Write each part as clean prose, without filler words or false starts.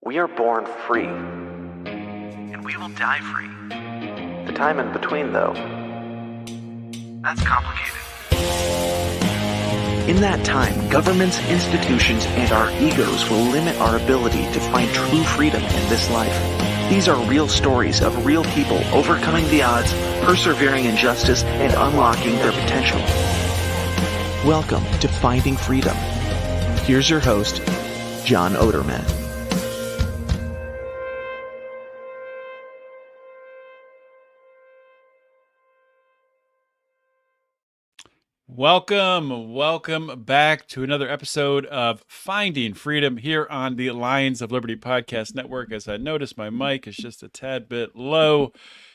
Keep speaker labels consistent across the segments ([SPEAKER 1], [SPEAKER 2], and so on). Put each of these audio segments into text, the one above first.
[SPEAKER 1] We are born free.
[SPEAKER 2] And we will die free.
[SPEAKER 1] The time in between, though,
[SPEAKER 2] that's complicated.
[SPEAKER 3] In that time, governments, institutions, and our egos will limit our ability to find true freedom in this life. These are real stories of real people overcoming the odds, persevering in justice, and unlocking their potential. Welcome to Finding Freedom. Here's your host, John Odermatt.
[SPEAKER 4] Welcome back to another episode of Finding Freedom here on the Lions of Liberty Podcast Network. As I noticed, my mic is just a tad bit low.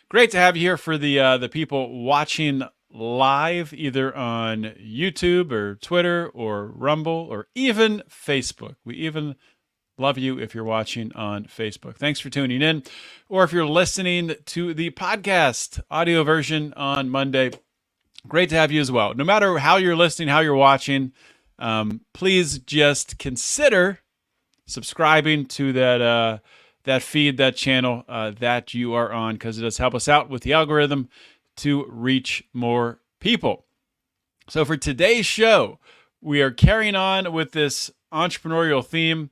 [SPEAKER 4] Great to have you here for the people watching live, either on YouTube or Twitter or Rumble or even Facebook. We even love you if you're watching on Facebook. Thanks for tuning in. Or if you're listening to the podcast audio version on Monday, great to have you as well. No matter how you're listening, how you're watching, please just consider subscribing to that feed, that channel that you are on, because it does help us out with the algorithm to reach more people. So for today's show, we are carrying on with this entrepreneurial theme,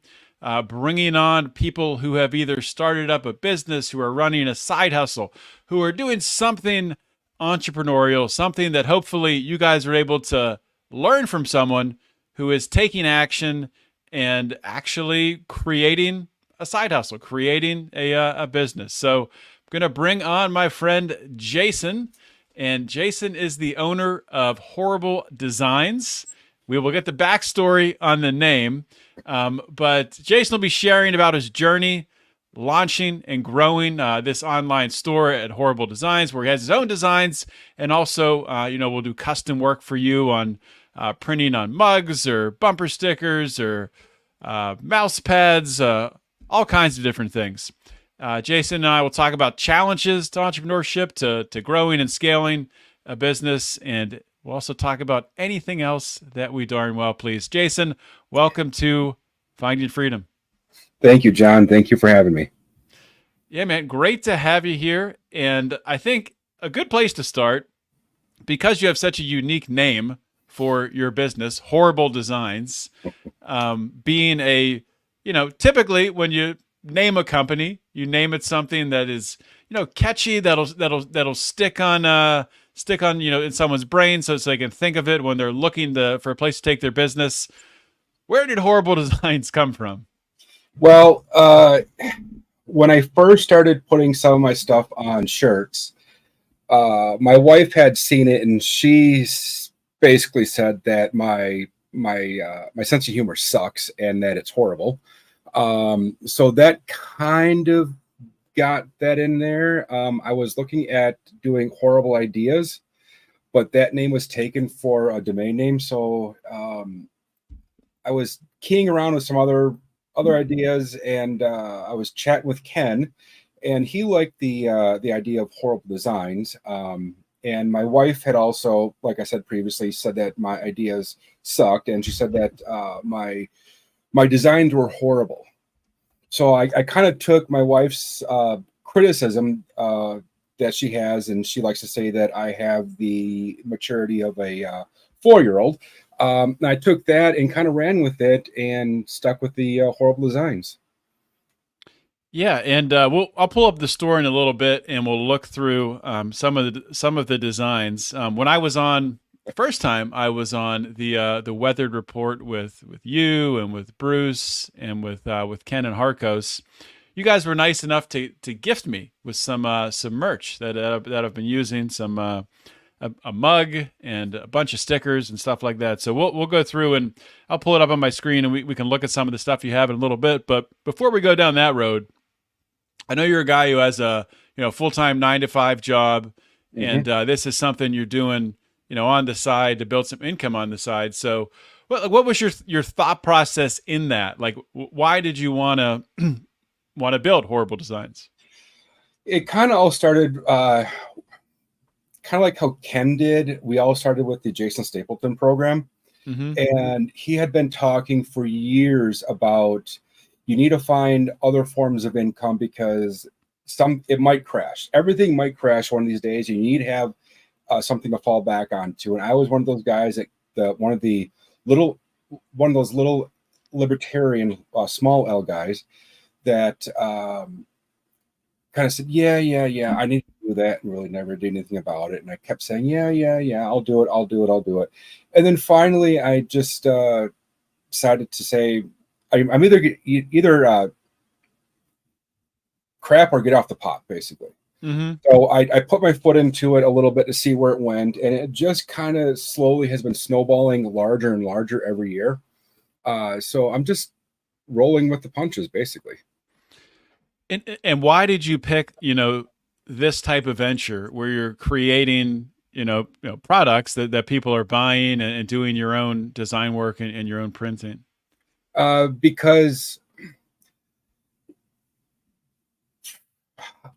[SPEAKER 4] bringing on people who have either started up a business, who are running a side hustle, who are doing something entrepreneurial, something that hopefully you guys are able to learn from someone who is taking action and actually creating a side hustle, creating a business. So I'm going to bring on my friend Jason, and Jason is the owner of Horrible Designs. We will get the backstory on the name, but Jason will be sharing about his journey launching and growing this online store at Horrible Designs, where he has his own designs, and also, we'll do custom work for you on printing on mugs or bumper stickers or mouse pads, all kinds of different things. Jason and I will talk about challenges to entrepreneurship, to growing and scaling a business, and we'll also talk about anything else that we darn well please. Jason, welcome to Finding Freedom.
[SPEAKER 5] Thank you, John. Thank you for having me.
[SPEAKER 4] Yeah, man. Great to have you here. And I think a good place to start, because you have such a unique name for your business, Horrible Designs, being typically when you name a company, you name it something that is, catchy, that'll stick on, in someone's brain, so they can think of it when they're looking for a place to take their business. Where did Horrible Designs come from?
[SPEAKER 5] Well, when I first started putting some of my stuff on shirts, my wife had seen it, and she basically said that my sense of humor sucks and that it's horrible. So that kind of got that in there. I was looking at doing Horrible Ideas, but that name was taken for a domain name. So I was keying around with some other ideas, and I was chatting with Ken, and he liked the idea of Horrible Designs. And my wife had also, like I said previously, said that my ideas sucked, and she said that my designs were horrible. So I kind of took my wife's criticism that she has, and she likes to say that I have the maturity of a 4-year-old. I took that and kind of ran with it and stuck with the Horrible Designs.
[SPEAKER 4] Yeah, and I'll pull up the store in a little bit, and we'll look through some of the designs. When I was on the first time, I was on the Weathered Report with you and with Bruce and with Ken and Harkos. You guys were nice enough to gift me with some merch that I've been using, some. A mug and a bunch of stickers and stuff like that. So we'll go through, and I'll pull it up on my screen, and we can look at some of the stuff you have in a little bit. But before we go down that road, I know you're a guy who has a full-time 9-to-5 job, and this is something you're doing on the side to build some income on the side. So what was your thought process in that? Like, why did you want to build Horrible Designs?
[SPEAKER 5] It kind of all started kind of like how Ken did. We all started with the Jason Stapleton program. And he had been talking for years about, you need to find other forms of income because it might crash. Everything might crash one of these days. You need to have something to fall back onto. And I was one of those guys that one of those little libertarian small L guys that kind of said, yeah, I need to do that, and really never did anything about it. And I kept saying, yeah, I'll do it. And then finally, I just decided to say, I'm either crap or get off the pot, basically.
[SPEAKER 4] Mm-hmm.
[SPEAKER 5] So I put my foot into it a little bit to see where it went, and it just kind of slowly has been snowballing larger and larger every year. So I'm just rolling with the punches, basically.
[SPEAKER 4] And why did you pick, this type of venture where you're creating, products that people are buying and doing your own design work and your own printing?
[SPEAKER 5] Because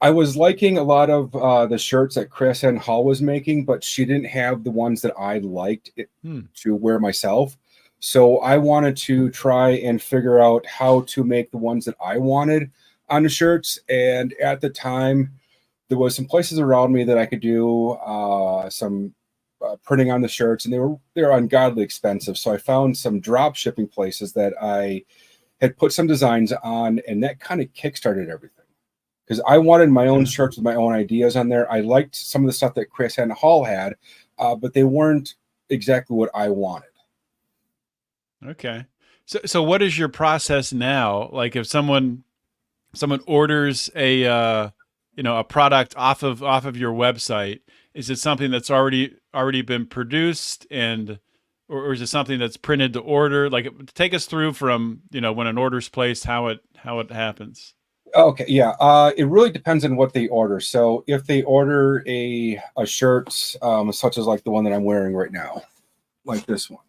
[SPEAKER 5] I was liking a lot of the shirts that KrisAnne Hall was making, but she didn't have the ones that I liked to wear myself. So I wanted to try and figure out how to make the ones that I wanted on the shirts. And at the time, there was some places around me that I could do some printing on the shirts, and they were ungodly expensive. So I found some drop shipping places that I had put some designs on, and that kind of kickstarted everything. Because I wanted my own shirts with my own ideas on there. I liked some of the stuff that KrisAnne Hall had, but they weren't exactly what I wanted.
[SPEAKER 4] Okay. So what is your process now? Like if someone orders a product off of your website, is it something that's already been produced or is it something that's printed to order? Like take us through from, when an order's placed, how it happens.
[SPEAKER 5] Okay, yeah. It really depends on what they order. So if they order a shirt, such as like the one that I'm wearing right now, like this one.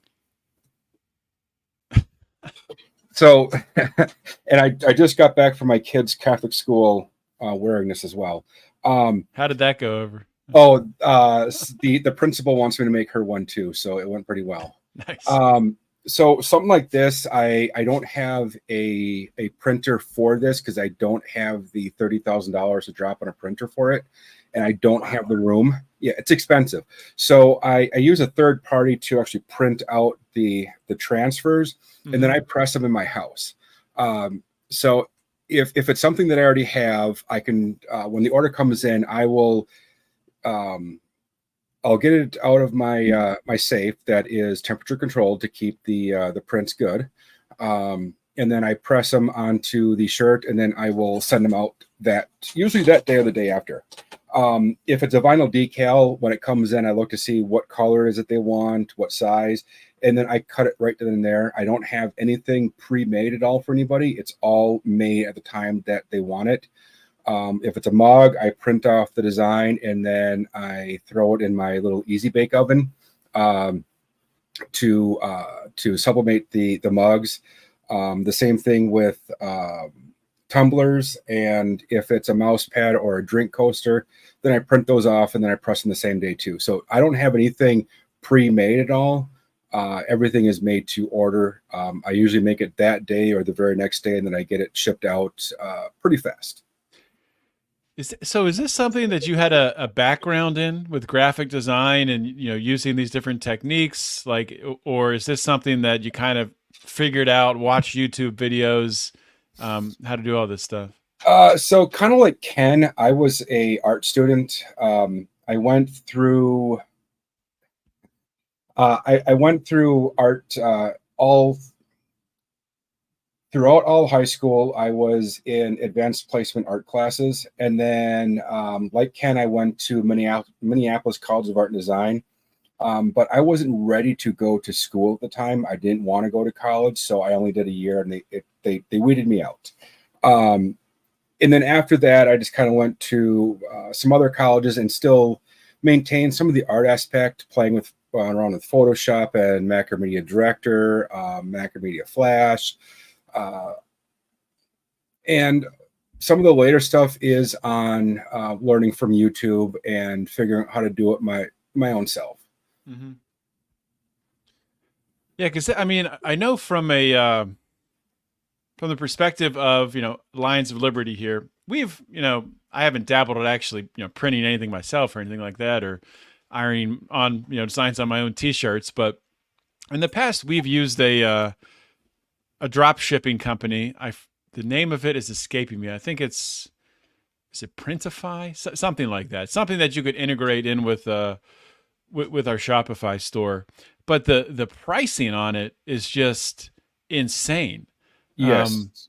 [SPEAKER 5] So, and I just got back from my kids' Catholic school wearing this as well.
[SPEAKER 4] How did that go over?
[SPEAKER 5] The principal wants me to make her one too, so it went pretty well.
[SPEAKER 4] Nice.
[SPEAKER 5] So something like this, I don't have a printer for this because I don't have the $30,000 to drop on a printer for it, and I don't have the room. Yeah, it's expensive. So I use a third party to actually print out the transfers, and then I press them in my house. So if it's something that I already have, I can when the order comes in, I will I'll get it out of my my safe that is temperature controlled to keep the prints good, and then I press them onto the shirt, and then I will send them out usually that day or the day after. If it's a vinyl decal, when it comes in, I look to see what color is it they want, what size, and then I cut it right then and there. I don't have anything pre-made at all for anybody. It's all made at the time that they want it. If it's a mug, I print off the design and then I throw it in my little Easy Bake oven to sublimate the mugs. The same thing with tumblers, and if it's a mouse pad or a drink coaster, then I print those off and then I press them the same day too. So I don't have anything pre-made at all. Everything is made to order. I usually make it that day or the very next day, and then I get it shipped out pretty fast.
[SPEAKER 4] Is this something that you had a background in with graphic design and using these different techniques, or is this something that you kind of figured out, watch YouTube videos, how to do all this stuff?
[SPEAKER 5] So kind of like Ken, I was a art student. I went through I went through art throughout all high school. I was in advanced placement art classes. And then, like Ken, I went to Minneapolis College of Art and Design. But I wasn't ready to go to school at the time. I didn't want to go to college, so I only did a year, and they weeded me out. And then after that, I just kind of went to some other colleges and still maintained some of the art aspect, playing around with Photoshop and Macromedia Director, Macromedia Flash. And some of the later stuff is on learning from YouTube and figuring out how to do it my own self.
[SPEAKER 4] Mm-hmm. Yeah, because I mean, I know from a from the perspective of, Lions of Liberty here, we've, I haven't dabbled at actually, printing anything myself or anything like that, or ironing on, designs on my own t-shirts. But in the past, we've used a drop shipping company. The name of it is escaping me. I think is it Printify? Something like that. Something that you could integrate in with our Shopify store. But the pricing on it is just insane.
[SPEAKER 5] Yes.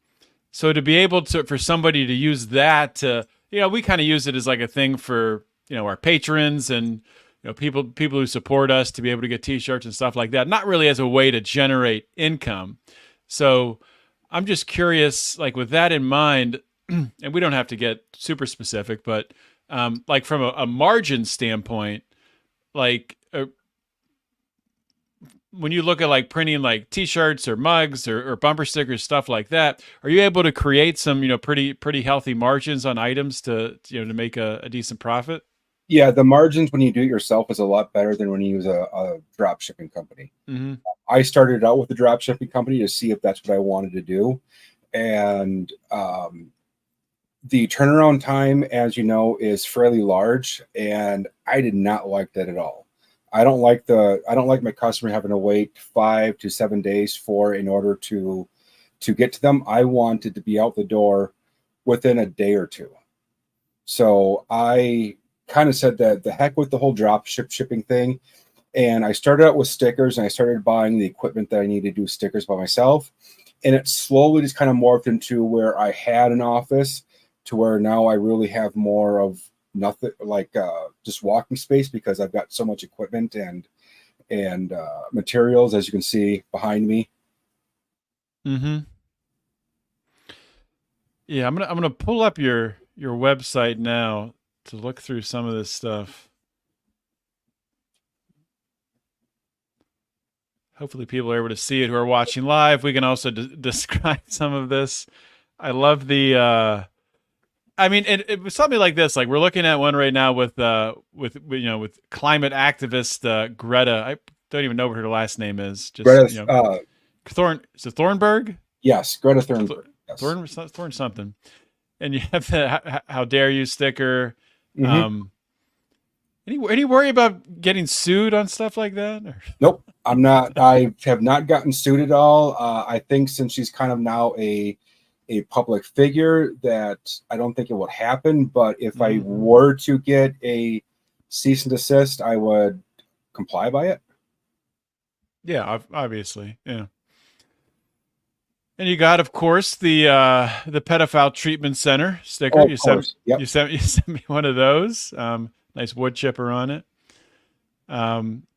[SPEAKER 4] So to be able for somebody to use that to, we kind of use it as like a thing for, our patrons and, people who support us to be able to get t-shirts and stuff like that. Not really as a way to generate income. So I'm just curious, like with that in mind, and we don't have to get super specific, but like from a margin standpoint, like when you look at like printing like t-shirts or mugs or bumper stickers, stuff like that, are you able to create some, pretty healthy margins on items to make a decent profit?
[SPEAKER 5] Yeah, the margins when you do it yourself is a lot better than when you use a drop shipping company.
[SPEAKER 4] Mm-hmm.
[SPEAKER 5] I started out with the drop shipping company to see if that's what I wanted to do. And the turnaround time, as you know, is fairly large. And I did not like that at all. I don't like my customer having to wait 5 to 7 days in order to get to them. I wanted to be out the door within a day or two. So I kind of said that the heck with the whole shipping thing. And I started out with stickers, and I started buying the equipment that I needed to do stickers by myself. And it slowly just kind of morphed into where I had an office to where now I really have more of nothing, like just walking space, because I've got so much equipment and materials, as you can see behind me.
[SPEAKER 4] Mm-hmm. Yeah, I'm gonna pull up your website now to look through some of this stuff. Hopefully people are able to see it who are watching live. We can also describe some of this. I love the it was something like this. Like we're looking at one right now with climate activist Greta. I don't even know what her last name is. Just
[SPEAKER 5] Greta,
[SPEAKER 4] is it Thornberg?
[SPEAKER 5] Yes, Greta Thunberg. Yes.
[SPEAKER 4] Thorn something. And you have the "How dare you" sticker.
[SPEAKER 5] Mm-hmm.
[SPEAKER 4] Any worry about getting sued on stuff like that? Or?
[SPEAKER 5] Nope, I'm not. I have not gotten sued at all. I think since she's kind of now a public figure, that I don't think it would happen. But if I were to get a cease and desist, I would comply by it.
[SPEAKER 4] Yeah, obviously, yeah. And you got, of course, the pedophile treatment center sticker.
[SPEAKER 5] Oh,
[SPEAKER 4] you sent me one of those. Nice wood chipper on it.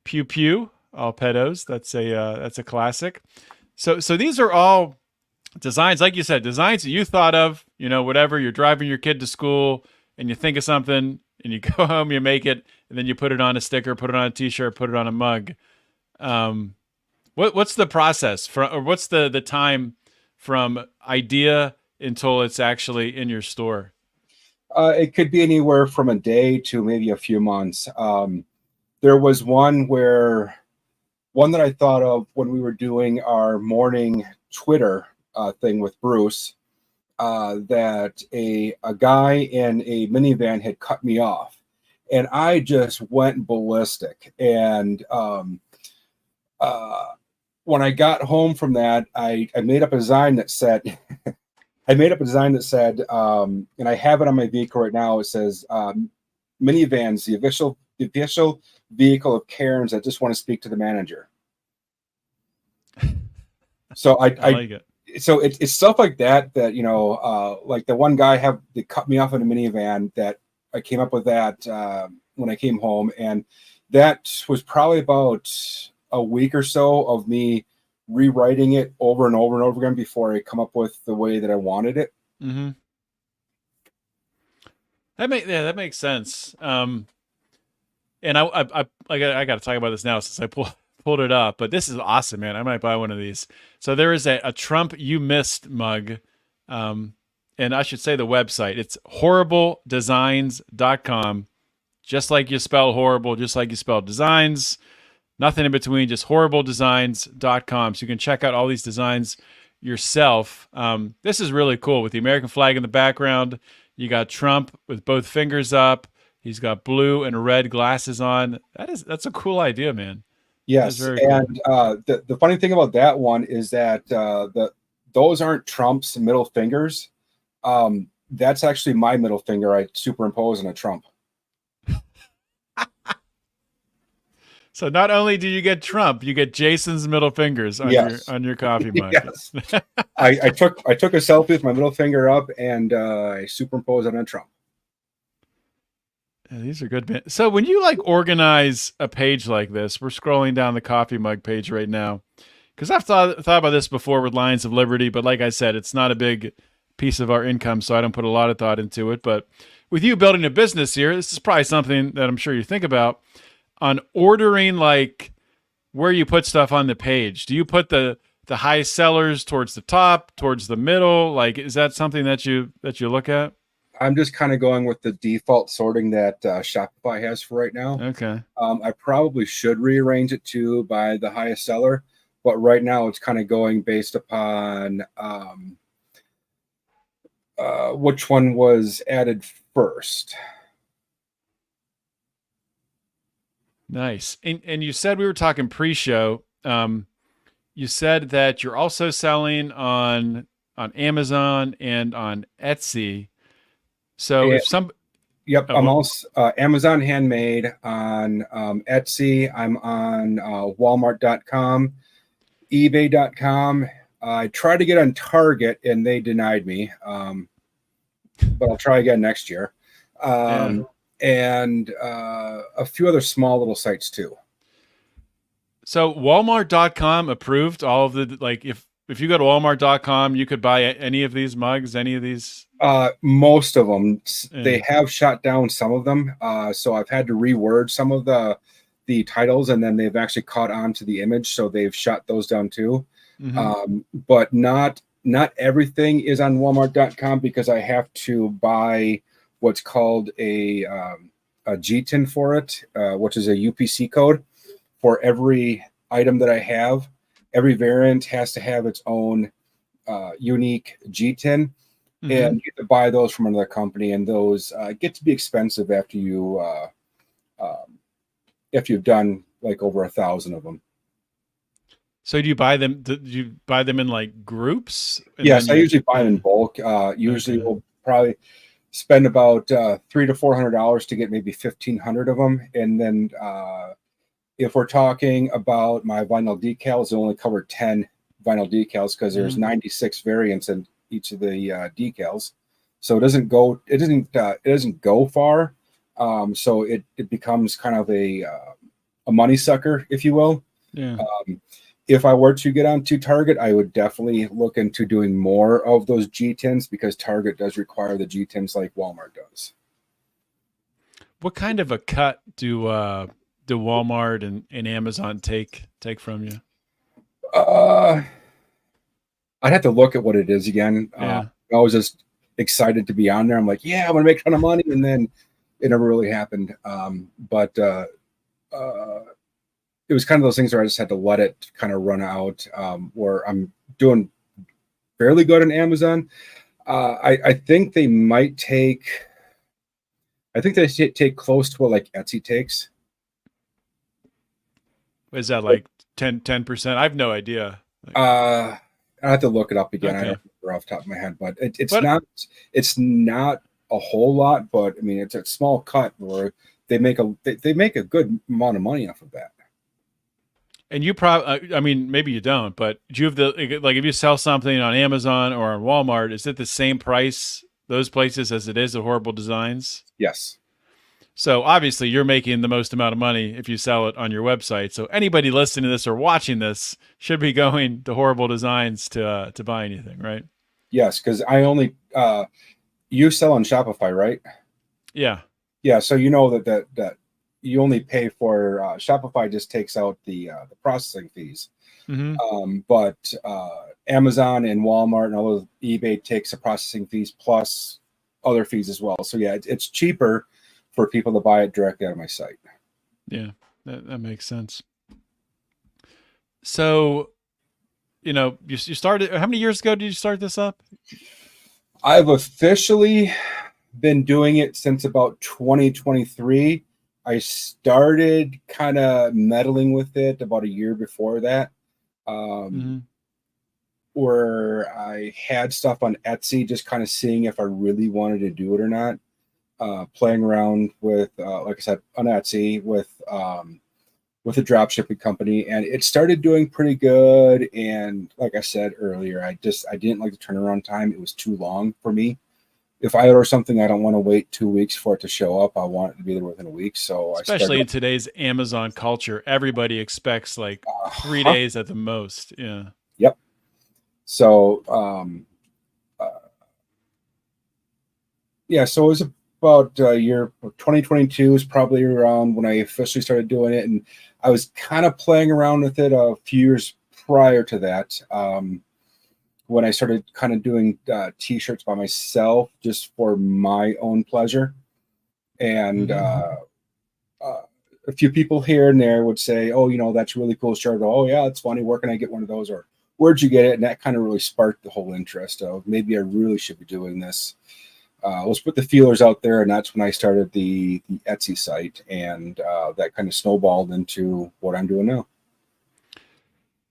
[SPEAKER 4] Pew Pew, all pedos. That's a classic. So these are all designs, like you said, designs that you thought of. Whatever, you're driving your kid to school and you think of something and you go home, you make it, and then you put it on a sticker, put it on a t-shirt, put it on a mug. What's the process or what's the time from idea until it's actually in your store?
[SPEAKER 5] It could be anywhere from a day to maybe a few months. There was one that I thought of when we were doing our morning Twitter thing with Bruce, that a guy in a minivan had cut me off, and I just went ballistic. And when I got home from that, I made up a design that said, and I have it on my vehicle right now. It says, minivans, the official vehicle of Karens that just want to speak to the manager. So I
[SPEAKER 4] like it.
[SPEAKER 5] So it's stuff like that, like the one guy they cut me off in a minivan, that I came up with that when I came home. And that was probably about a week or so of me rewriting it over and over and over again before I come up with the way that I wanted it.
[SPEAKER 4] Mm-hmm. That makes sense. And I got to talk about this now since I pulled it up, but this is awesome, man. I might buy one of these. So there is a Trump You Missed mug. And I should say the website, it's horribledesigns.com. Just like you spell horrible, just like you spell designs. Nothing in between, just horribledesigns.com. So you can check out all these designs yourself. This is really cool with the American flag in the background. You got Trump with both fingers up. He's got blue and red glasses on. That's a cool idea, man.
[SPEAKER 5] Yes,
[SPEAKER 4] very cool.
[SPEAKER 5] and the funny thing about that one is that those aren't Trump's middle fingers. That's actually my middle finger. I superimpose on a Trump.
[SPEAKER 4] So not only do you get Trump, you get Jason's middle fingers on
[SPEAKER 5] Yes.
[SPEAKER 4] your coffee mug.
[SPEAKER 5] Yes, I took a selfie with my middle finger up and I superimposed on a Trump.
[SPEAKER 4] Yeah, these are good, man. So when you like organize a page like this, we're scrolling down the coffee mug page right now, because I've thought about this before with Lions of Liberty, but like I said, it's not a big piece of our income, so I don't put a lot of thought into it. But with you building a business here, this is probably something that I'm sure you think about on ordering, like where you put stuff on the page. Do you put the highest sellers towards the top, towards the middle? Like, is that something that you look at?
[SPEAKER 5] I'm just kind of going with the default sorting that Shopify has for right now.
[SPEAKER 4] Okay.
[SPEAKER 5] I probably should rearrange it too by the highest seller, but right now it's kind of going based upon which one was added first.
[SPEAKER 4] Nice. And you said we were talking pre-show. You said that you're also selling on Amazon and on Etsy. So if some,
[SPEAKER 5] Yep, I'm also Amazon Handmade on Etsy. I'm on Walmart.com, eBay.com. I tried to get on Target and they denied me, but I'll try again next year. And a few other small little sites too.
[SPEAKER 4] So Walmart.com approved all of the, like, if you go to Walmart.com, you could buy any of these mugs, any of these.
[SPEAKER 5] Most of them, they have shut down some of them. So I've had to reword some of the titles, and then they've actually caught on to the image, so they've shut those down too.
[SPEAKER 4] Mm-hmm.
[SPEAKER 5] But not everything is on Walmart.com because I have to buy what's called a GTIN for it, which is a UPC code for every item that I have. Every variant has to have its own unique GTIN.
[SPEAKER 4] Mm-hmm.
[SPEAKER 5] And you get to buy those from another company, and those get to be expensive after if you've done like over 1,000 of them.
[SPEAKER 4] So do you buy them? Do you buy them in like groups?
[SPEAKER 5] Yes, I usually buy them in bulk. Usually, we'll probably spend about $300 to $400 to get maybe 1,500 of them, and then if we're talking about my vinyl decals, I only cover 10 vinyl decals because there's 96 variants in each of the decals, so it doesn't go far. So it becomes kind of a money sucker, if you will.
[SPEAKER 4] Yeah.
[SPEAKER 5] If I were to get onto Target, I would definitely look into doing more of those GTINs because Target does require the GTINs like Walmart does.
[SPEAKER 4] What kind of a cut do Walmart and Amazon take from you?
[SPEAKER 5] I'd have to look at what it is again.
[SPEAKER 4] Yeah.
[SPEAKER 5] I was just excited to be on there. I'm like, yeah, I'm gonna make a ton of money, and then it never really happened. But it was kind of those things where I just had to let it kind of run out. Where I'm doing fairly good on Amazon. I think they might take. I think they take close to what like Etsy takes.
[SPEAKER 4] Is that like 10%? I have no idea.
[SPEAKER 5] I have to look it up again.
[SPEAKER 4] Okay.
[SPEAKER 5] I don't remember off the top of my head, but it's not a whole lot. But I mean, it's a small cut where they make a good amount of money off of that.
[SPEAKER 4] And you probably, I mean, maybe you don't, but do you have if you sell something on Amazon or on Walmart, is it the same price those places as it is at Horrible Designs?
[SPEAKER 5] Yes.
[SPEAKER 4] So obviously you're making the most amount of money if you sell it on your website. So anybody listening to this or watching this should be going to Horrible Designs to buy anything, right?
[SPEAKER 5] Yes, because I only you sell on Shopify, right?
[SPEAKER 4] Yeah.
[SPEAKER 5] Yeah, so you know that you only pay for Shopify just takes out the processing fees.
[SPEAKER 4] Mm-hmm.
[SPEAKER 5] But Amazon and Walmart and all of eBay takes the processing fees plus other fees as well. So yeah, it's cheaper for people to buy it directly out of my site.
[SPEAKER 4] Yeah, that makes sense. So you started, how many years ago did you start this up?
[SPEAKER 5] I've officially been doing it since about 2023. I started kind of meddling with it about a year before that,
[SPEAKER 4] Mhm.
[SPEAKER 5] where I had stuff on Etsy, just kind of seeing if I really wanted to do it or not. Playing around with, like I said, on Etsy with a drop shipping company, and it started doing pretty good. And like I said earlier, I didn't like the turnaround time. It was too long for me. If I order something, I don't want to wait 2 weeks for it to show up. I want it to be there within a week. So I
[SPEAKER 4] Especially in
[SPEAKER 5] started.
[SPEAKER 4] today's Amazon culture, everybody expects like 3 days at the most. Yeah.
[SPEAKER 5] Yep. So yeah, so it was about a year. 2022 is probably around when I officially started doing it, and I was kind of playing around with it a few years prior to that. When I started kind of doing t-shirts by myself just for my own pleasure, and a few people here and there would say, "Oh, that's a really cool shirt." Oh, yeah, it's funny. Where can I get one of those? Or where'd you get it? And that kind of really sparked the whole interest of maybe I really should be doing this. Let's put the feelers out there, and that's when I started the Etsy site, and that kind of snowballed into what I'm doing now.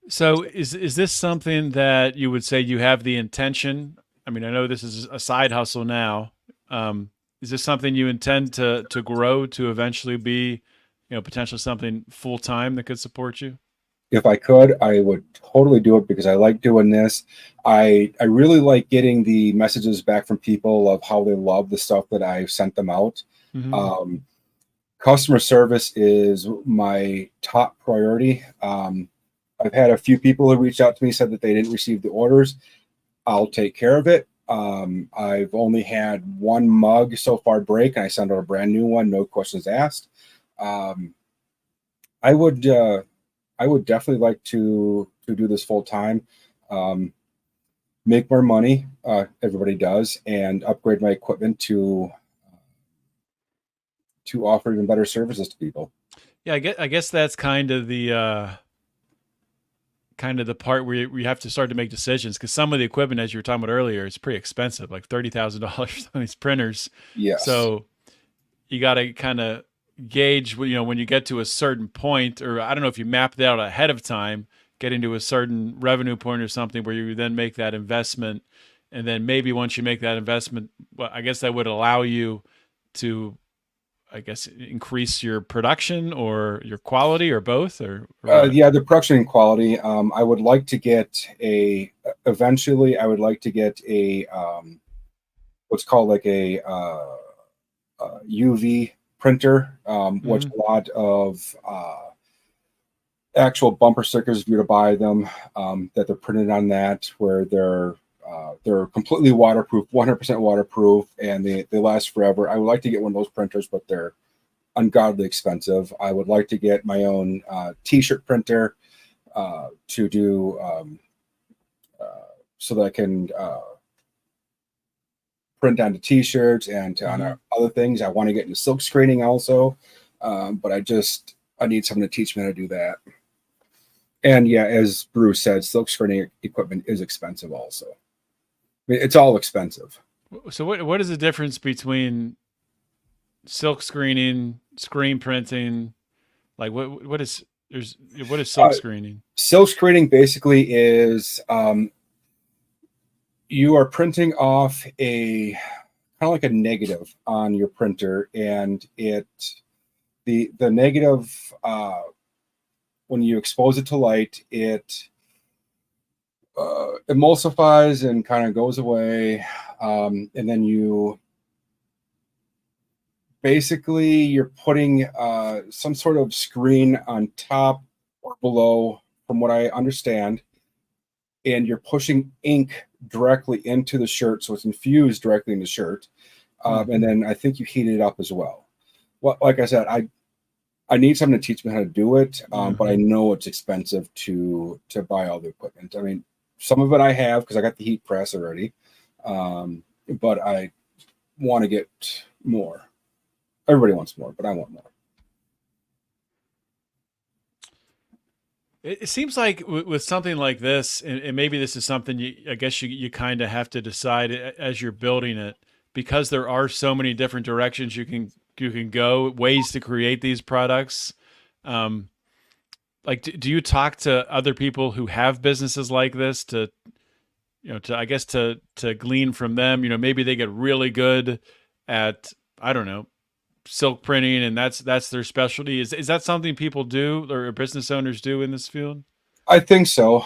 [SPEAKER 4] So is this something that you would say you have the intention? I mean, I know this is a side hustle now. Is this something you intend to grow to eventually be, potentially something full time that could support you?
[SPEAKER 5] If I could, I would totally do it because I like doing this. I really like getting the messages back from people of how they love the stuff that I've sent them out.
[SPEAKER 4] Hmm.
[SPEAKER 5] Um, Customer service is my top priority. I've had a few people who reached out to me, said that they didn't receive the orders. I'll take care of it. I've only had one mug so far break, and I sent out a brand new one, no questions asked. Um, I would definitely like to do this full time, um, make more money. Everybody does, and upgrade my equipment to offer even better services to people.
[SPEAKER 4] Yeah, I guess that's kind of the part where you have to start to make decisions because some of the equipment, as you were talking about earlier, is pretty expensive, like $30,000 on these printers.
[SPEAKER 5] Yes.
[SPEAKER 4] So you got to kind of gauge, when you get to a certain point, or I don't know if you map that out ahead of time, getting to a certain revenue point or something where you then make that investment. And then maybe once you make that investment, well, I guess that would allow you to, I guess, increase your production or your quality or both or what?
[SPEAKER 5] Yeah, the production and quality. I would like to get eventually, I would like to get what's called like a UV printer, which
[SPEAKER 4] Mhm.
[SPEAKER 5] a lot of actual bumper stickers, if you were to buy them, that they're printed on that, where they're completely waterproof, 100% waterproof, and they last forever. I would like to get one of those printers, but they're ungodly expensive. I would like to get my own t-shirt printer to do so that I can print onto t-shirts and on
[SPEAKER 4] Mhm.
[SPEAKER 5] other things. I want to get into silk screening also, but I need someone to teach me how to do that. And yeah, as Bruce said, silk screening equipment is expensive also. I mean, it's all expensive.
[SPEAKER 4] So what is the difference between silk screening, screen printing? Like what is silk
[SPEAKER 5] Uh,
[SPEAKER 4] screening?
[SPEAKER 5] Silk screening basically is you are printing off a kind of like a negative on your printer, and the negative when you expose it to light, it emulsifies and kind of goes away, and then you're putting some sort of screen on top or below, from what I understand, and you're pushing ink directly into the shirt, so it's infused directly in the shirt,
[SPEAKER 4] Hmm.
[SPEAKER 5] and then I think you heat it up as well. Well, like I said, I need someone to teach me how to do it, but I
[SPEAKER 4] Hmm.
[SPEAKER 5] know it's expensive to buy all the equipment. I mean, some of it I have because I got the heat press already, but I want to get more. Everybody wants more, but I want more.
[SPEAKER 4] It seems like with something like this, and maybe this is something I guess you kind of have to decide as you're building it, because there are so many different directions you can go, ways to create these products. Um, like, do you talk to other people who have businesses like this to, I guess to glean from them? Maybe they get really good at, I don't know, silk printing, and that's their specialty. Is that something people do or business owners do in this field?
[SPEAKER 5] I think so.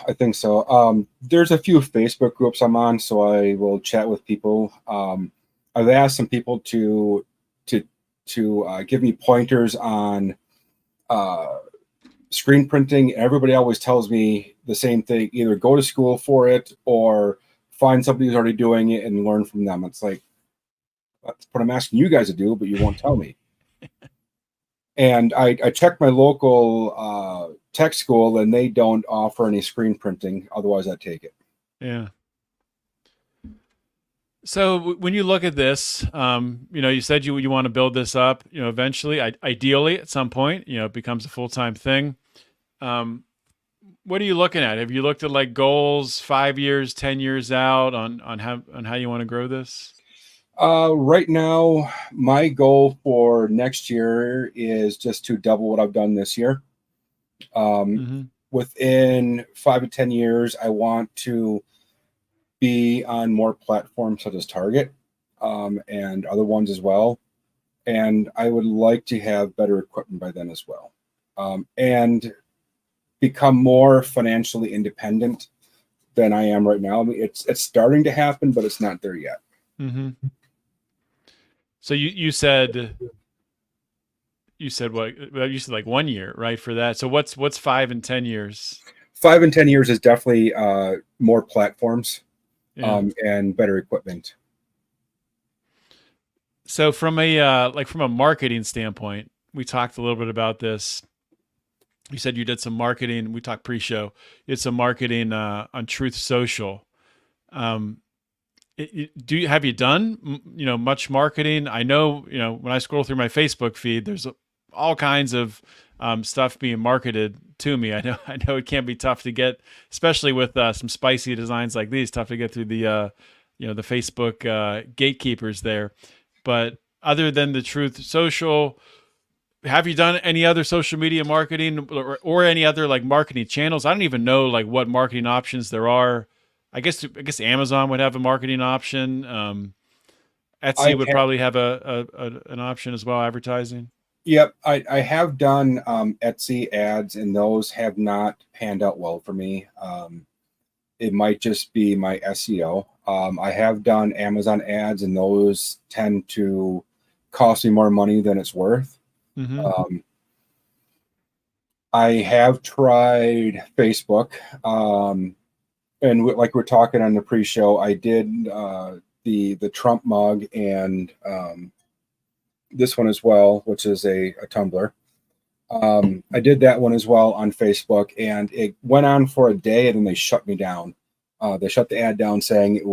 [SPEAKER 5] There's a few Facebook groups I'm on, so I will chat with people. I've asked some people to give me pointers on screen printing. Everybody always tells me the same thing: either go to school for it or find somebody who's already doing it and learn from them. It's like, that's what I'm asking you guys to do, but you won't tell me. And I checked my local tech school, and they don't offer any screen printing. Otherwise, I'd take it.
[SPEAKER 4] Yeah. So when you look at this, you said you want to build this up, eventually, ideally at some point, it becomes a full-time thing. What are you looking at? Have you looked at like goals 5 years, 10 years out on how you want to grow this?
[SPEAKER 5] Right now, my goal for next year is just to double what I've done this year. Within 5 to 10 years, I want to be on more platforms such as Target and other ones as well. And I would like to have better equipment by then as well, and become more financially independent than I am right now. I mean, it's starting to happen, but it's not there yet.
[SPEAKER 4] Mm-hmm. So you said what? You said like 1 year, right, for that. So what's 5 and 10 years?
[SPEAKER 5] 5 and 10 years is definitely more platforms,
[SPEAKER 4] Yeah.
[SPEAKER 5] and better equipment.
[SPEAKER 4] So from a marketing standpoint, we talked a little bit about this. You said you did some marketing. We talked pre-show. You did some marketing on Truth Social. Have you done much marketing? I know when I scroll through my Facebook feed, there's all kinds of stuff being marketed to me. I know it can be tough to get, especially with some spicy designs like these. Tough to get through the the Facebook gatekeepers there. But other than the Truth Social, have you done any other social media marketing or any other like marketing channels? I don't even know like what marketing options there are. I guess Amazon would have a marketing option. Etsy would probably have an option as well, advertising.
[SPEAKER 5] Yep, I have done Etsy ads, and those have not panned out well for me. It might just be my SEO. I have done Amazon ads, and those tend to cost me more money than it's worth.
[SPEAKER 4] Mm-hmm.
[SPEAKER 5] I have tried Facebook. And like we're talking on the pre-show, I did the Trump mug and this one as well, which is a tumbler. I did that one as well on Facebook, and it went on for a day, and then they shut me down. They shut the ad down, saying it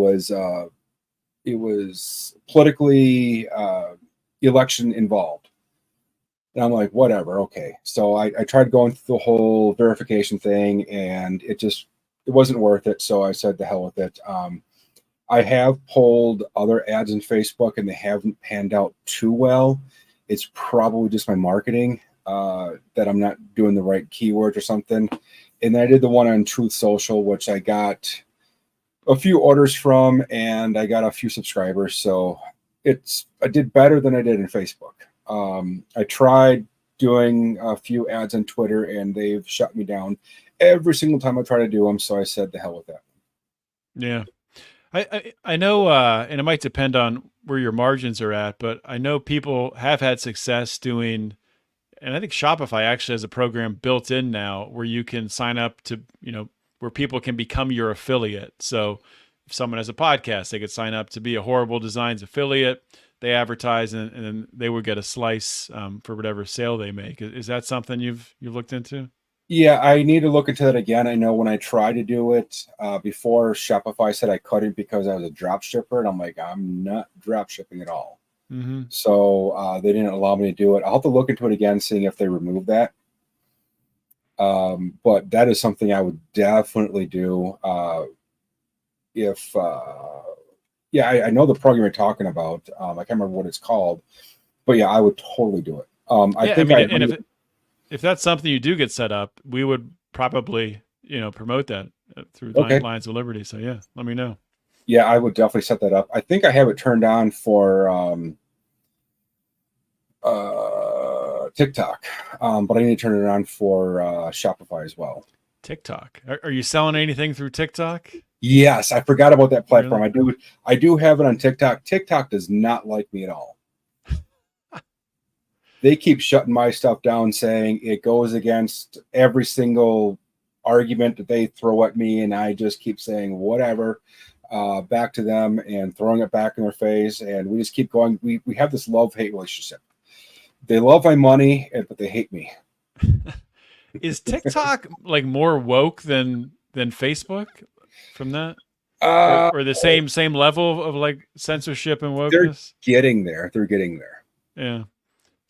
[SPEAKER 5] was politically election involved. And I'm like, whatever, okay. So I tried going through the whole verification thing, and it wasn't worth it. So I said, the hell with it. I have pulled other ads on Facebook, and they haven't panned out too well. It's probably just my marketing that I'm not doing the right keywords or something. And then I did the one on Truth Social, which I got a few orders from, and I got a few subscribers. So I did better than I did in Facebook. I tried doing a few ads on Twitter, and they've shut me down every single time I try to do them. So I said, the hell with that.
[SPEAKER 4] Yeah. I know, and it might depend on where your margins are at, but I know people have had success doing, and I think Shopify actually has a program built in now where you can sign up to, where people can become your affiliate. So if someone has a podcast, they could sign up to be a Horrible Designs affiliate. They advertise, and then they would get a slice for whatever sale they make. Is that something you've looked into?
[SPEAKER 5] Yeah, I need to look into that again. I know when I tried to do it before, Shopify said I couldn't because I was a drop shipper, and I'm like, I'm not drop shipping at all.
[SPEAKER 4] Mm-hmm.
[SPEAKER 5] So they didn't allow me to do it. I'll have to look into it again, seeing if they remove that. But that is something I would definitely do. If I know the program you're talking about. I can't remember what it's called, but yeah, I would totally do it.
[SPEAKER 4] If that's something you do get set up, we would probably, promote that through
[SPEAKER 5] Okay.
[SPEAKER 4] Lions of Liberty. So yeah, let me know.
[SPEAKER 5] Yeah, I would definitely set that up. I think I have it turned on for TikTok, but I need to turn it on for Shopify as well.
[SPEAKER 4] TikTok. Are you selling anything through TikTok?
[SPEAKER 5] Yes, I forgot about that platform.
[SPEAKER 4] Really?
[SPEAKER 5] I do have it on TikTok. TikTok does not like me at all. They keep shutting my stuff down, saying it goes against every single argument that they throw at me, and I just keep saying whatever back to them and throwing it back in their face, and we just keep going. We have this love-hate relationship. They love my money, but they hate me.
[SPEAKER 4] Is TikTok like more woke than Facebook from that? Or the same level of like censorship and wokeness?
[SPEAKER 5] They're getting there.
[SPEAKER 4] Yeah.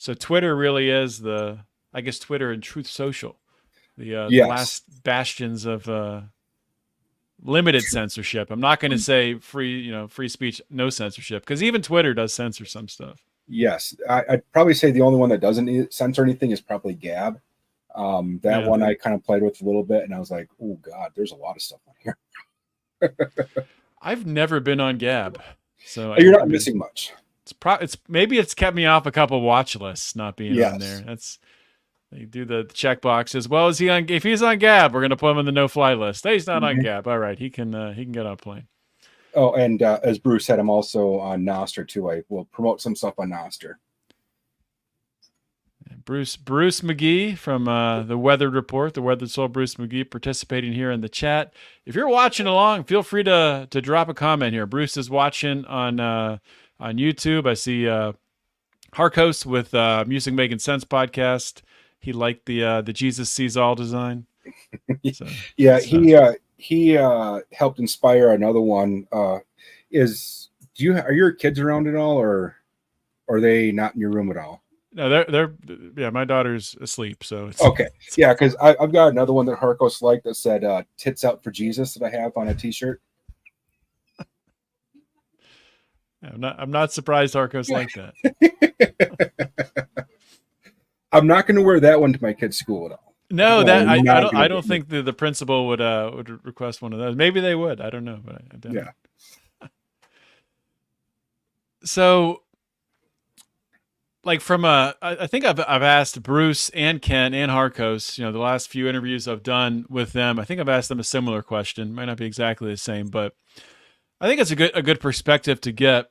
[SPEAKER 4] So Twitter really is I guess Twitter and Truth Social, the last bastions of limited censorship. I'm not going to say free speech, no censorship, because even Twitter does censor some stuff.
[SPEAKER 5] Yes, I'd probably say the only one that doesn't censor anything is probably Gab. That one I kind of played with a little bit, and I was like, oh God, there's a lot of stuff on here.
[SPEAKER 4] I've never been on Gab, so
[SPEAKER 5] you're not missing much.
[SPEAKER 4] Maybe it's kept me off a couple watch lists not being on there. They do the checkbox as well. If he's on Gab, we're going to put him on the no-fly list. Hey, he's not on Gab. All right, he can get on a plane.
[SPEAKER 5] Oh, and as Bruce said, I'm also on Nostr too. I will promote some stuff on Nostr.
[SPEAKER 4] Bruce McGee from the Weathered Report, the Weathered Soul, Bruce McGee, participating here in the chat. If you're watching along, feel free to drop a comment here. Bruce is watching on YouTube. I see Harkos with Music Making Sense podcast. He liked the Jesus Sees All design. So, he helped inspire another one. Are your kids around at all, or are they not in your room at all? No, they're my daughter's asleep, so it's
[SPEAKER 5] okay. Yeah, because I've got another one that Harkos liked that said "Tits Out for Jesus" that I have on a T-shirt.
[SPEAKER 4] I'm not surprised Harkos like that.
[SPEAKER 5] I'm not going to wear that one to my kid's school at all.
[SPEAKER 4] No, I don't think the principal would request one of those. Maybe they would. I don't know, but I don't.
[SPEAKER 5] Yeah.
[SPEAKER 4] So, like I think I've asked Bruce and Ken and Harkos, the last few interviews I've done with them, I think I've asked them a similar question. Might not be exactly the same, but I think it's a good perspective to get,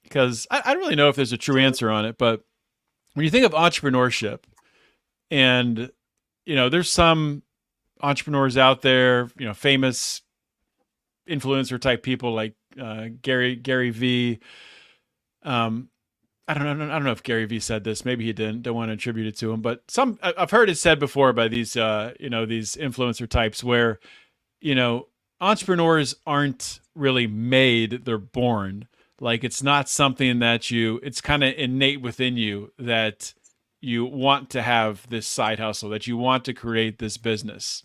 [SPEAKER 4] because I don't really know if there's a true answer on it, but when you think of entrepreneurship, and there's some entrepreneurs out there, famous influencer type people like Gary Vee. I don't know if Gary Vee said this. Maybe he didn't. Don't want to attribute it to him, but I've heard it said before by these these influencer types where entrepreneurs aren't really made; they're born. Like it's not something that it's kind of innate within you that you want to have this side hustle, that you want to create this business.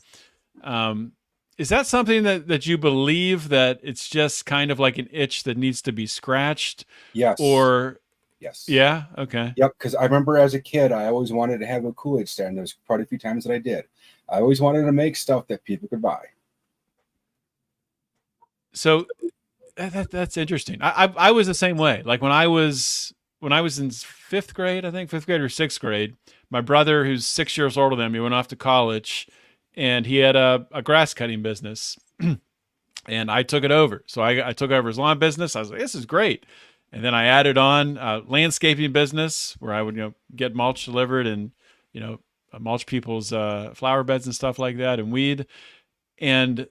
[SPEAKER 4] Is that something that you believe, that it's just kind of like an itch that needs to be scratched?
[SPEAKER 5] Yes.
[SPEAKER 4] Or
[SPEAKER 5] yes.
[SPEAKER 4] Yeah. Okay.
[SPEAKER 5] Yep. Because I remember as a kid, I always wanted to have a Kool-Aid stand. There's quite a few times that I did. I always wanted to make stuff that people could buy.
[SPEAKER 4] So that's interesting. I was the same way. Like when I was in fifth grade or sixth grade, my brother, who's 6 years older than me, went off to college, and he had a grass cutting business, and I took it over. So I took over his lawn business. I was like, this is great. And then I added on a landscaping business where I would get mulch delivered and mulch people's flower beds and stuff like that, and weed. And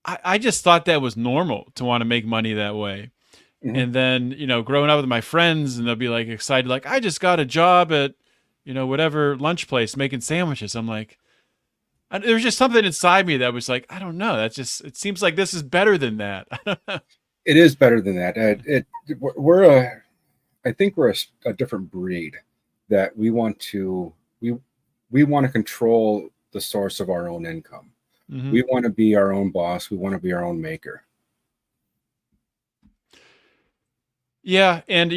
[SPEAKER 4] I just thought that was normal to want to make money that way. Mm-hmm. And then, growing up with my friends, and they'll be like excited, like, I just got a job at, whatever lunch place making sandwiches. I'm like, there was just something inside me that was like, I don't know. It seems like this is better than that. I don't know.
[SPEAKER 5] It is better than that. I think we're a different breed, that we want to control the source of our own income.
[SPEAKER 4] Mhm.
[SPEAKER 5] We want to be our own boss. We want to be our own maker.
[SPEAKER 4] Yeah, and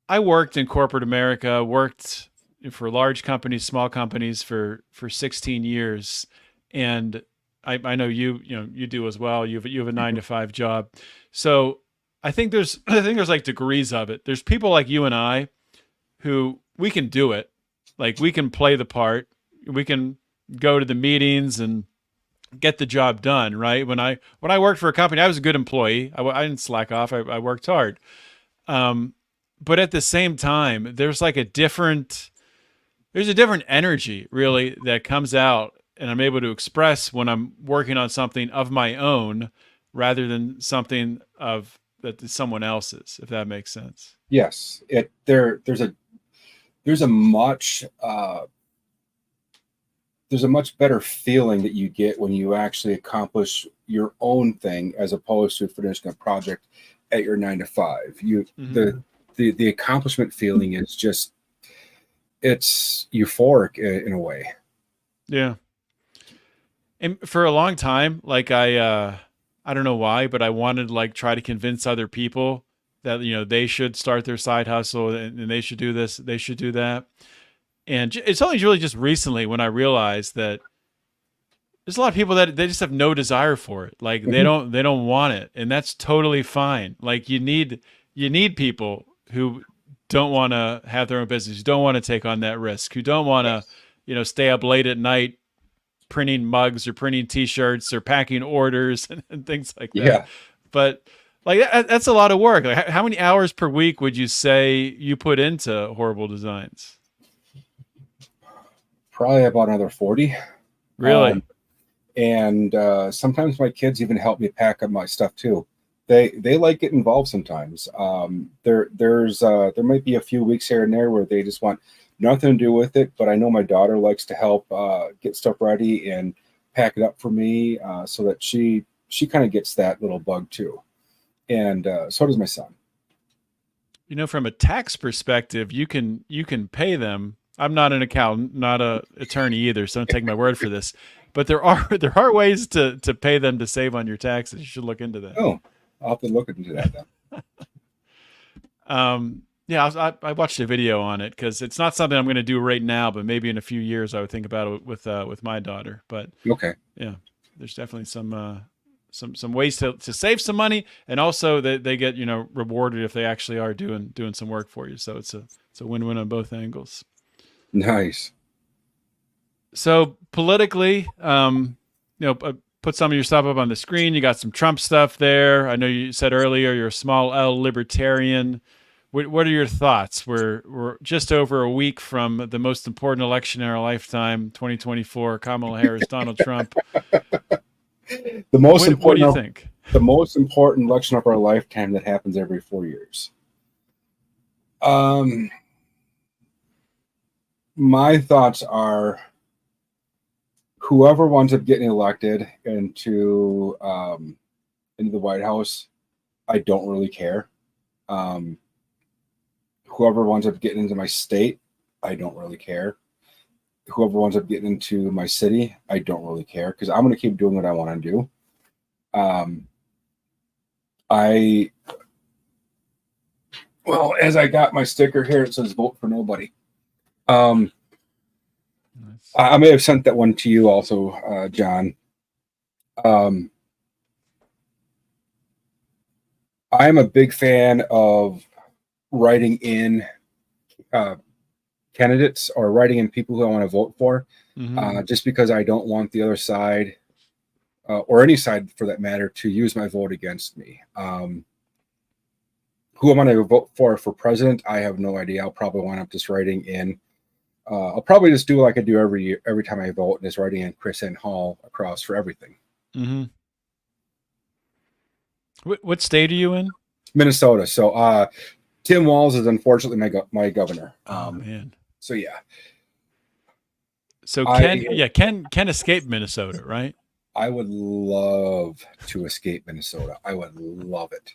[SPEAKER 4] I worked in corporate America, worked for large companies, small companies for 16 years, and I know you do as well. You have a 9 to 5 job, so I think there's like degrees of it. There's people like you and I who we can do it, like we can play the part, we can go to the meetings and get the job done. Right? When I worked for a company, I was a good employee. I didn't slack off. I worked hard. But at the same time, there's a different energy really that comes out, and I'm able to express when I'm working on something of my own rather than something that is someone else's, if that makes sense.
[SPEAKER 5] Yes, there's a much better feeling that you get when you actually accomplish your own thing as opposed to finishing a project at your 9 to 5. The accomplishment feeling is just, it's euphoric in a way.
[SPEAKER 4] Yeah. And for a long time, I don't know why, but I wanted to try to convince other people that, they should start their side hustle and they should do this, they should do that. And it's only really just recently when I realized that there's a lot of people that they just have no desire for it. They don't want it. And that's totally fine. You need people who don't want to have their own business, who don't want to take on that risk, who don't want to, stay up late at night printing mugs or printing T-shirts or packing orders and things like that.
[SPEAKER 5] Yeah.
[SPEAKER 4] But that's a lot of work. How many hours per week would you say you put into Horrible Designs?
[SPEAKER 5] Probably about another 40.
[SPEAKER 4] Really?
[SPEAKER 5] And sometimes my kids even help me pack up my stuff too. They like get involved sometimes. There might be a few weeks here and there where they just want nothing to do with it, but I know my daughter likes to help get stuff ready and pack it up for me, so that she kind of gets that little bug too. And so does my son.
[SPEAKER 4] From a tax perspective, you can pay them. I'm not an accountant, not a attorney either, so don't take my word for this. But there are ways to pay them to save on your taxes. You should look into that.
[SPEAKER 5] Oh, I'll have to look into that then.
[SPEAKER 4] Yeah, I watched a video on it because it's not something I'm going to do right now, but maybe in a few years I would think about it with my daughter. But
[SPEAKER 5] okay,
[SPEAKER 4] yeah, there's definitely some ways to save some money, and also they get rewarded if they actually are doing some work for you. So it's a win-win on both angles.
[SPEAKER 5] Nice.
[SPEAKER 4] So politically, put some of your stuff up on the screen. You got some Trump stuff there. I know you said earlier you're a small L libertarian. What are your thoughts? We're just over a week from the most important election in our lifetime, 2024, Kamala Harris, Donald Trump. What do you think?
[SPEAKER 5] The most important election of our lifetime that happens every 4 years. My thoughts are, whoever winds up getting elected into the White House, I don't really care. Whoever winds up getting into my state, I don't really care. Whoever winds up getting into my city, I don't really care, because I'm going to keep doing what I want to do. As I got my sticker here, it says "Vote for Nobody."
[SPEAKER 4] Nice.
[SPEAKER 5] I may have sent that one to you also, John. I'm a big fan of writing in candidates or writing in people who I want to vote for, just because I don't want the other side, or any side for that matter, to use my vote against me. Who I'm going to vote for president, I have no idea. I'll probably wind up just writing in. I'll probably just do like I do every year, every time I vote, and just writing in KrisAnne Hall across for everything.
[SPEAKER 4] Mm-hmm. What state are you in?
[SPEAKER 5] Minnesota. So Tim Walz is unfortunately my governor.
[SPEAKER 4] Oh man.
[SPEAKER 5] So yeah.
[SPEAKER 4] So Ken escaped Minnesota, right?
[SPEAKER 5] I would love to escape Minnesota. I would love it.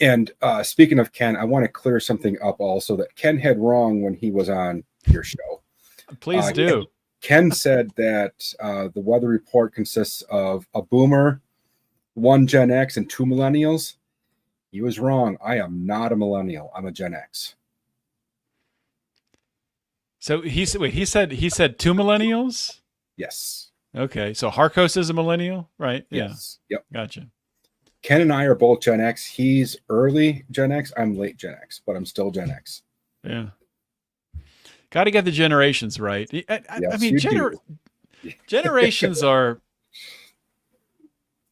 [SPEAKER 5] And speaking of Ken, I want to clear something up also that Ken had wrong when he was on your show.
[SPEAKER 4] Please do.
[SPEAKER 5] Ken said that the weather report consists of a boomer, 1 Gen X, and 2 millennials. He was wrong. I am not a millennial. I'm a Gen X.
[SPEAKER 4] So he said 2 millennials.
[SPEAKER 5] Yes.
[SPEAKER 4] Okay, so Harkos is a millennial, right?
[SPEAKER 5] Yes. Yep.
[SPEAKER 4] Yeah, gotcha.
[SPEAKER 5] Ken and I are both Gen X. He's early Gen X. I'm late Gen X, but I'm still Gen X.
[SPEAKER 4] Yeah. Got to get the generations right. I mean, generations are.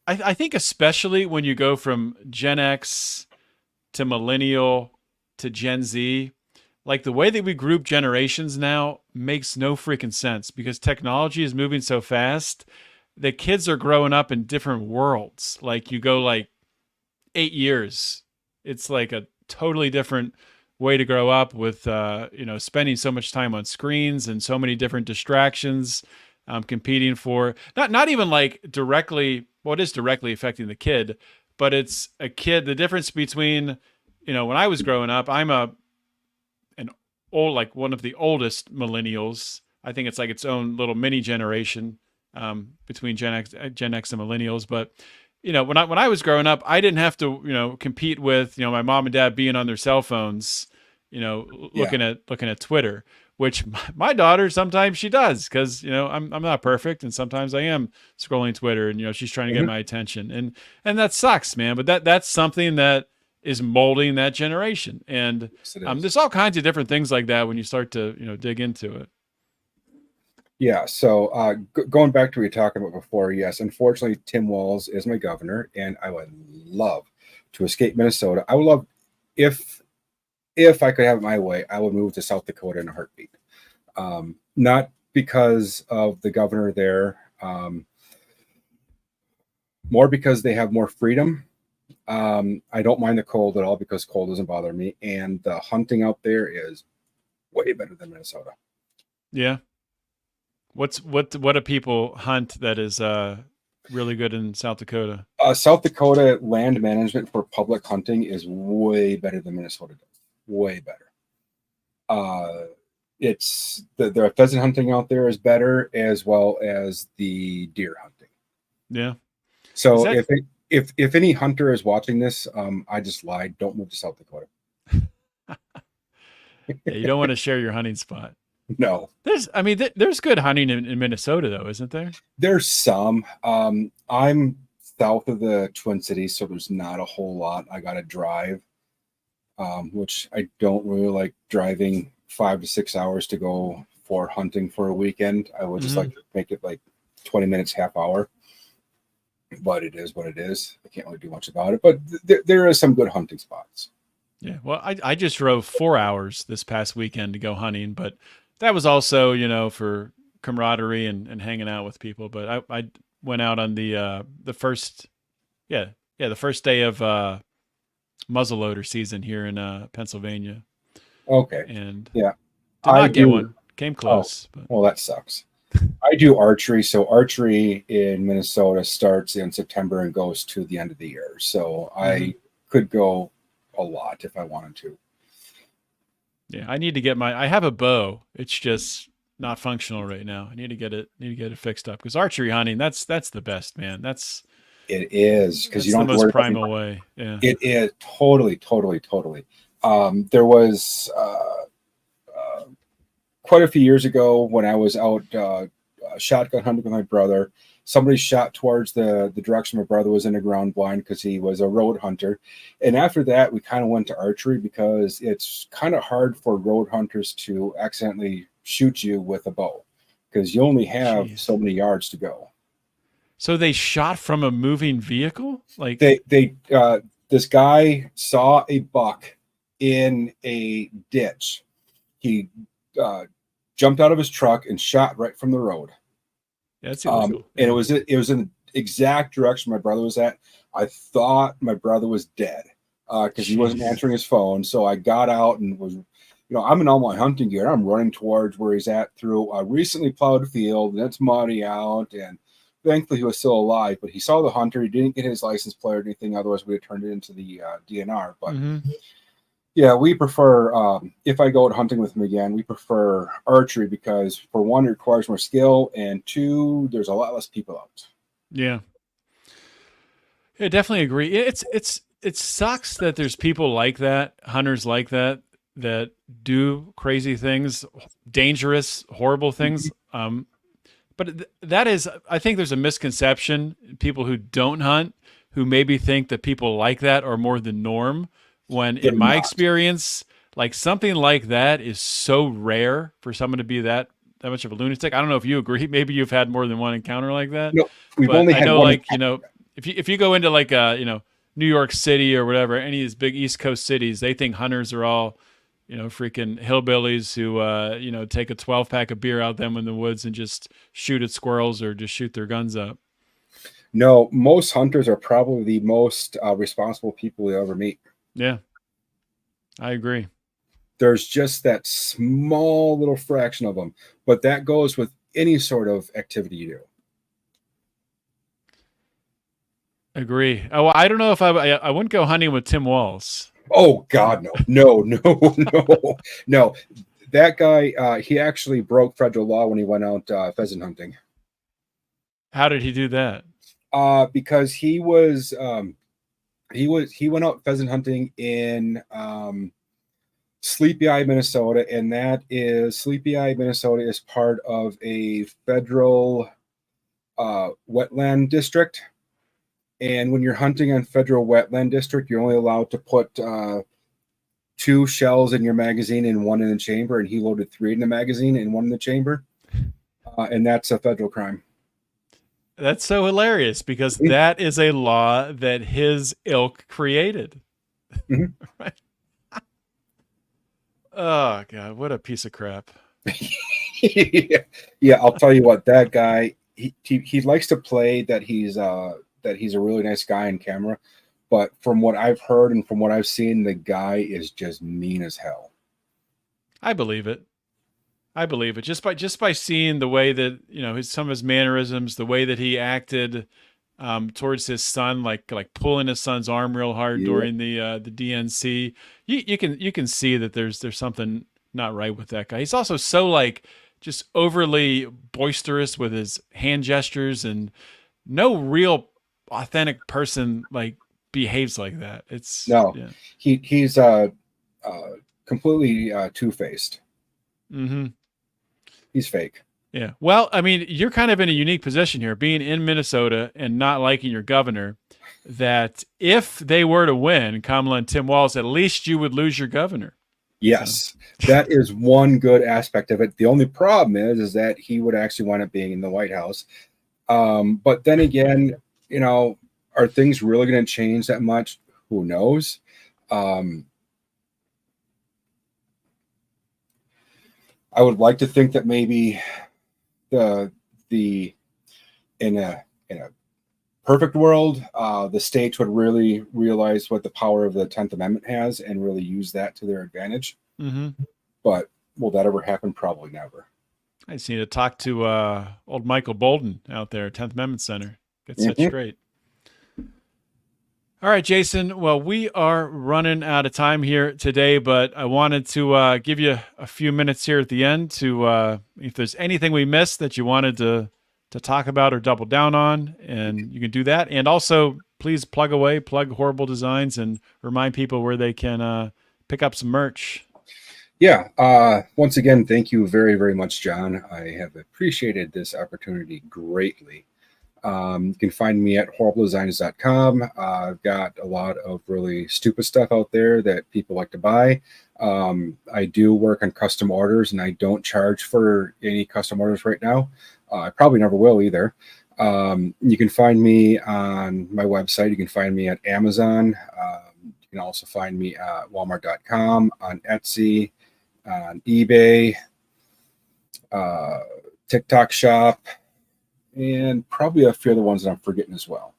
[SPEAKER 4] I think especially when you go from Gen X to millennial to Gen Z, like the way that we group generations now makes no freaking sense because technology is moving so fast that kids are growing up in different worlds. Like you go like 8 years, it's like a totally different way to grow up with, spending so much time on screens and so many different distractions, competing for not even like directly. Well, it is directly affecting the kid, but it's a kid. The difference between, when I was growing up, I'm one of the oldest millennials. I think it's like its own little mini generation between Gen X and millennials. But when I was growing up, I didn't have to compete with my mom and dad being on their cell phones, looking at Twitter, which my daughter sometimes she does because I'm not perfect and sometimes I am scrolling Twitter and she's trying to get my attention and that sucks, man. But that's something that is molding that generation, and there's all kinds of different things like that when you start to dig into it.
[SPEAKER 5] Yeah. So going back to what you were talking about before, yes, unfortunately, Tim Walz is my governor, and I would love to escape Minnesota. I would love if I could have it my way, I would move to South Dakota in a heartbeat. Not because of the governor there, more because they have more freedom. I don't mind the cold at all because cold doesn't bother me, and the hunting out there is way better than Minnesota.
[SPEAKER 4] Yeah. What do people hunt that is really good in South Dakota?
[SPEAKER 5] South Dakota land management for public hunting is way better than Minnesota does. Way better. It's the pheasant hunting out there is better, as well as the deer hunting.
[SPEAKER 4] Yeah.
[SPEAKER 5] So if any hunter is watching this, I just lied. Don't move to South Dakota.
[SPEAKER 4] Yeah, you don't want to share your hunting spot.
[SPEAKER 5] No.
[SPEAKER 4] There's good hunting in Minnesota, though, isn't there?
[SPEAKER 5] There's some. I'm south of the Twin Cities, so there's not a whole lot. I got to drive, which I don't really like driving 5 to 6 hours to go for hunting for a weekend. I would just like to make it like 20 minutes, half hour. But it is what it is. I can't really do much about it. But there is some good hunting spots.
[SPEAKER 4] Yeah. Well, I just drove 4 hours this past weekend to go hunting, but that was also, for camaraderie and hanging out with people. But I went out on the first day of muzzleloader season here in Pennsylvania.
[SPEAKER 5] Okay.
[SPEAKER 4] And
[SPEAKER 5] yeah,
[SPEAKER 4] did not get one. Came close.
[SPEAKER 5] Oh, well, that sucks. I do archery. So archery in Minnesota starts in September and goes to the end of the year. So I could go a lot if I wanted to.
[SPEAKER 4] Yeah, I need to get I have a bow. It's just not functional right now. I need to get it fixed up because archery hunting, that's the best, man.
[SPEAKER 5] It is because you don't
[SPEAKER 4] the
[SPEAKER 5] have to
[SPEAKER 4] most primal way. Yeah.
[SPEAKER 5] It is totally. There was quite a few years ago when I was out shotgun hunting with my brother. Somebody shot towards the direction my brother was in a ground blind because he was a road hunter. And after that, we kind of went to archery because it's kind of hard for road hunters to accidentally shoot you with a bow because you only have so many yards to go.
[SPEAKER 4] So they shot from a moving vehicle? Like
[SPEAKER 5] this guy saw a buck in a ditch. He jumped out of his truck and shot right from the road.
[SPEAKER 4] That's illegal.
[SPEAKER 5] And it was in the exact direction my brother was at. I thought my brother was dead because he wasn't answering his phone. So I got out and was, I'm in all my hunting gear. I'm running towards where he's at through a recently plowed field, and it's muddy out. And thankfully he was still alive. But he saw the hunter. He didn't get his license plate or anything. Otherwise, we had turned it into the DNR. But Yeah, we prefer, if I go out hunting with him again, we prefer archery because, for one, it requires more skill, and two, there's a lot less people out.
[SPEAKER 4] Yeah. I definitely agree. It sucks that there's people like that, hunters like that, that do crazy things, dangerous, horrible things. But that is, I think there's a misconception. People who don't hunt, who maybe think that people like that are more the norm, when
[SPEAKER 5] They're
[SPEAKER 4] in my
[SPEAKER 5] not.
[SPEAKER 4] experience, like something like that is so rare for someone to be that much of a lunatic. I don't know if you agree. Maybe you've had more than one encounter like that.
[SPEAKER 5] No, we've
[SPEAKER 4] But
[SPEAKER 5] only
[SPEAKER 4] I
[SPEAKER 5] had
[SPEAKER 4] know,
[SPEAKER 5] one.
[SPEAKER 4] like, if you go into like New York City or whatever, any of these big East Coast cities, they think hunters are all freaking hillbillies who take a 12-pack of beer out them in the woods and just shoot at squirrels or just shoot their guns up.
[SPEAKER 5] No, most hunters are probably the most responsible people you ever meet.
[SPEAKER 4] Yeah, I agree.
[SPEAKER 5] There's just that small little fraction of them, but that goes with any sort of activity you do.
[SPEAKER 4] Agree. Oh, I don't know if I wouldn't go hunting with Tim Walls.
[SPEAKER 5] Oh God, no. No. That guy, he actually broke federal law when he went out pheasant hunting.
[SPEAKER 4] How did he do that?
[SPEAKER 5] Because he went out pheasant hunting in Sleepy Eye, Minnesota, and Sleepy Eye, Minnesota is part of a federal wetland district. And when you're hunting on federal wetland district, you're only allowed to put 2 shells in your magazine and 1 in the chamber. And he loaded 3 in the magazine and 1 in the chamber. And that's a federal crime.
[SPEAKER 4] That's so hilarious because that is a law that his ilk created.
[SPEAKER 5] Mhm.
[SPEAKER 4] Right? Oh God, what a piece of crap.
[SPEAKER 5] Yeah, I'll tell you what, that guy, he likes to play that he's a really nice guy on camera, but from what I've heard and from what I've seen, the guy is just mean as hell.
[SPEAKER 4] I believe it. Just by seeing the way that some of his mannerisms, the way that he acted towards his son, like pulling his son's arm real hard during the DNC. You can see that there's something not right with that guy. He's also so just overly boisterous with his hand gestures, and no real authentic person behaves like that. It's
[SPEAKER 5] No.
[SPEAKER 4] Yeah.
[SPEAKER 5] He's completely two-faced.
[SPEAKER 4] Mm-hmm.
[SPEAKER 5] He's fake.
[SPEAKER 4] Yeah. Well, I mean, you're kind of in a unique position here, being in Minnesota and not liking your governor, that if they were to win, Kamala and Tim Walz, at least you would lose your governor.
[SPEAKER 5] Yes, that is one good aspect of it. The only problem is that he would actually wind up being in the White House. But then again, are things really going to change that much? Who knows? I would like to think that maybe in a perfect world, the states would really realize what the power of the 10th Amendment has and really use that to their advantage.
[SPEAKER 4] Mm-hmm.
[SPEAKER 5] But will that ever happen? Probably never.
[SPEAKER 4] I just need to talk to old Michael Bolden out there at 10th Amendment Center. Get set straight. All right, Jason. Well, we are running out of time here today, but I wanted to give you a few minutes here at the end to, if there's anything we missed that you wanted to talk about or double down on, and you can do that. And also, please plug Horrible Designs, and remind people where they can pick up some merch.
[SPEAKER 5] Yeah. Once again, thank you very, very much, John. I have appreciated this opportunity greatly. You can find me at horribledesigns.com. I've got a lot of really stupid stuff out there that people like to buy. I do work on custom orders, and I don't charge for any custom orders right now. I probably never will either. You can find me on my website. You can find me at Amazon. You can also find me at walmart.com, on Etsy, on eBay, TikTok Shop, and probably a few other ones that I'm forgetting as well.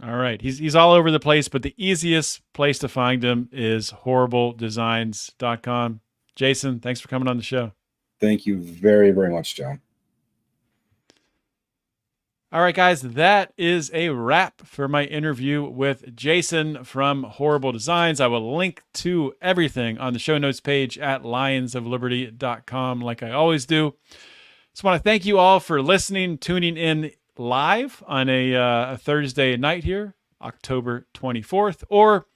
[SPEAKER 4] All right. He's all over the place, but the easiest place to find him is horribledesigns.com. Jason, thanks for coming on the show.
[SPEAKER 5] Thank you very, very much, John.
[SPEAKER 4] All right, guys, that is a wrap for my interview with Jason from Horrible Designs. I will link to everything on the show notes page at lionsofliberty.com, like I always do. Just want to thank you all for listening, tuning in live on a Thursday night here, October 24th, or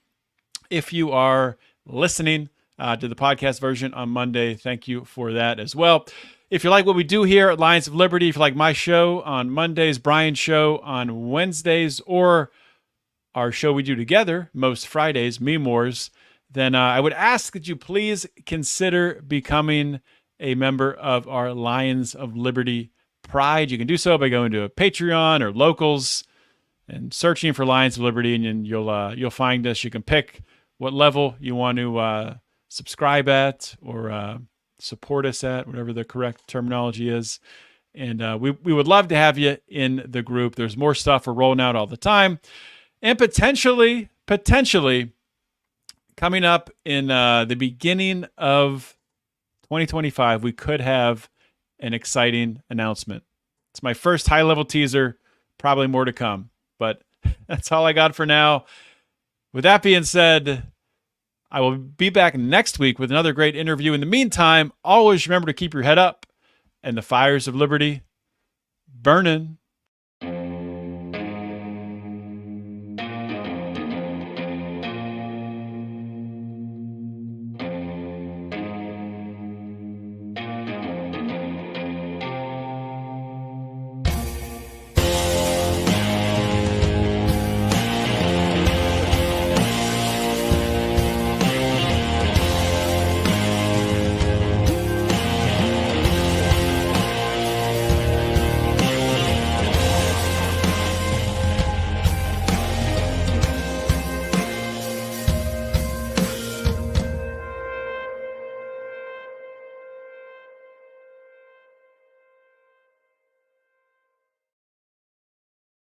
[SPEAKER 4] if you are listening to the podcast version on Monday, thank you for that as well. If you like what we do here at Lions of Liberty, if you like my show on Mondays, Brian's show on Wednesdays, or our show we do together most Fridays, Meme Wars, then I would ask that you please consider becoming a member of our Lions of Liberty Pride. You can do so by going to a Patreon or Locals and searching for Lions of Liberty, and you'll find us. You can pick what level you want to subscribe at or support us at, whatever the correct terminology is. And we would love to have you in the group. There's more stuff we're rolling out all the time. And potentially coming up in the beginning of 2025, we could have an exciting announcement. It's my first high-level teaser, probably more to come. But that's all I got for now. With that being said, I will be back next week with another great interview. In the meantime, always remember to keep your head up and the fires of liberty burning.